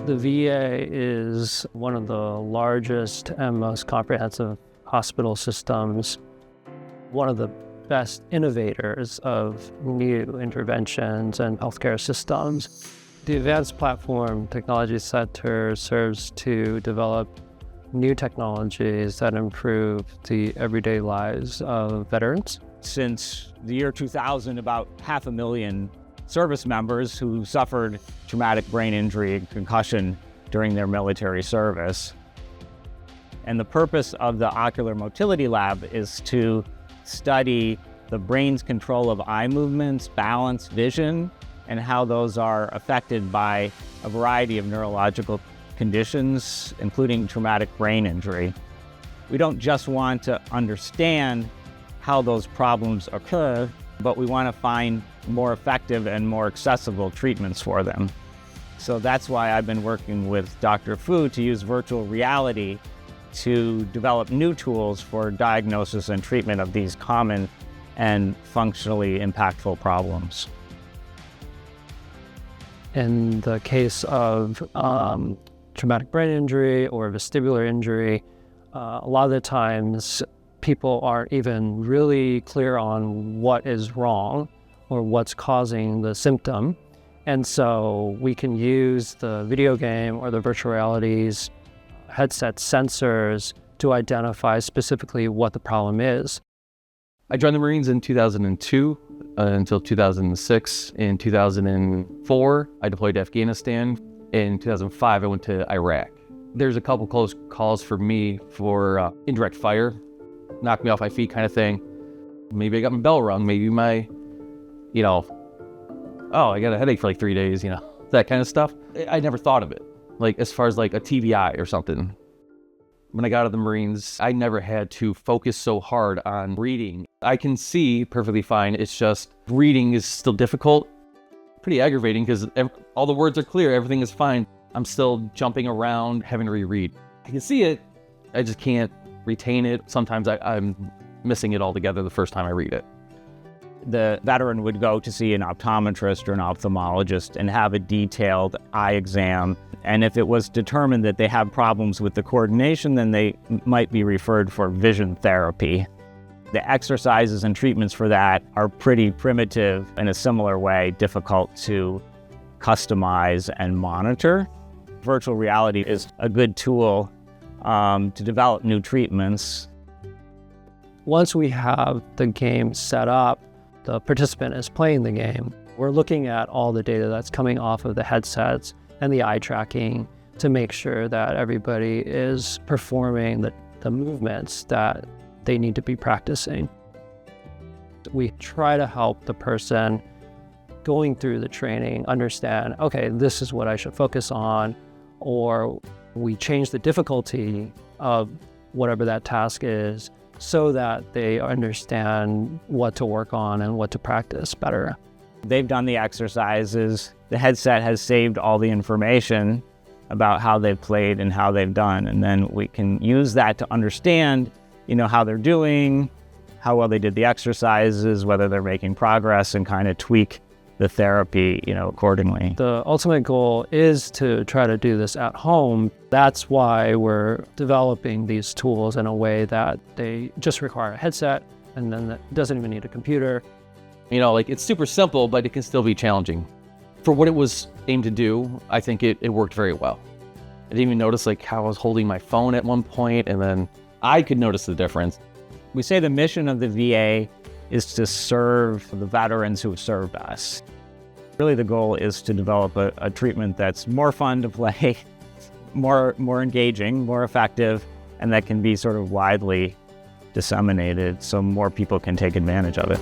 The VA is one of the largest and most comprehensive hospital systems, one of the best innovators of new interventions and healthcare systems. The Advanced Platform Technology Center serves to develop new technologies that improve the everyday lives of veterans. Since the year 2000, about 500,000 service members who suffered traumatic brain injury and concussion during their military service. And the purpose of the Ocular Motility Lab is to study the brain's control of eye movements, balance, vision, and how those are affected by a variety of neurological conditions, including traumatic brain injury. We don't just want to understand how those problems occur, but we want to find more effective and more accessible treatments for them. So that's why I've been working with Dr. Fu to use virtual reality to develop new tools for diagnosis and treatment of these common and functionally impactful problems. In the case of traumatic brain injury or vestibular injury, a lot of the times people aren't even really clear on what is wrong or what's causing the symptom. And so we can use the video game or the virtual realities, headset sensors to identify specifically what the problem is. I joined the Marines in 2002 until 2006. In 2004, I deployed to Afghanistan. In 2005, I went to Iraq. There's a couple close calls for me for indirect fire, knock me off my feet kind of thing. Maybe I got my bell rung, maybe my, I got a headache for like 3 days, that kind of stuff. I never thought of it, like as far as like a TBI or something. When I got out of the Marines, I never had to focus so hard on reading. I can see perfectly fine, it's just reading is still difficult. Pretty aggravating because all the words are clear, everything is fine. I'm still jumping around, having to reread. I can see it, I just can't retain it. Sometimes I'm missing it altogether the first time I read it. The veteran would go to see an optometrist or an ophthalmologist and have a detailed eye exam. And if it was determined that they have problems with the coordination, then they might be referred for vision therapy. The exercises and treatments for that are pretty primitive, in a similar way, difficult to customize and monitor. Virtual reality is a good tool to develop new treatments. Once we have the game set up, the participant is playing the game. We're looking at all the data that's coming off of the headsets and the eye tracking to make sure that everybody is performing the movements that they need to be practicing. We try to help the person going through the training understand, okay, this is what I should focus on, or we change the difficulty of whatever that task is so that they understand what to work on and what to practice better. They've done the exercises. The headset has saved all the information about how they've played and how they've done. And then we can use that to understand, how they're doing, how well they did the exercises, whether they're making progress, and kind of tweak the therapy, accordingly. The ultimate goal is to try to do this at home. That's why we're developing these tools in a way that they just require a headset, and then it doesn't even need a computer. It's super simple, but it can still be challenging. For what it was aimed to do, I think it worked very well. I didn't even notice how I was holding my phone at one point, and then I could notice the difference. We say the mission of the VA is to serve the veterans who have served us. Really, the goal is to develop a treatment that's more fun to play, more engaging, more effective, and that can be sort of widely disseminated so more people can take advantage of it.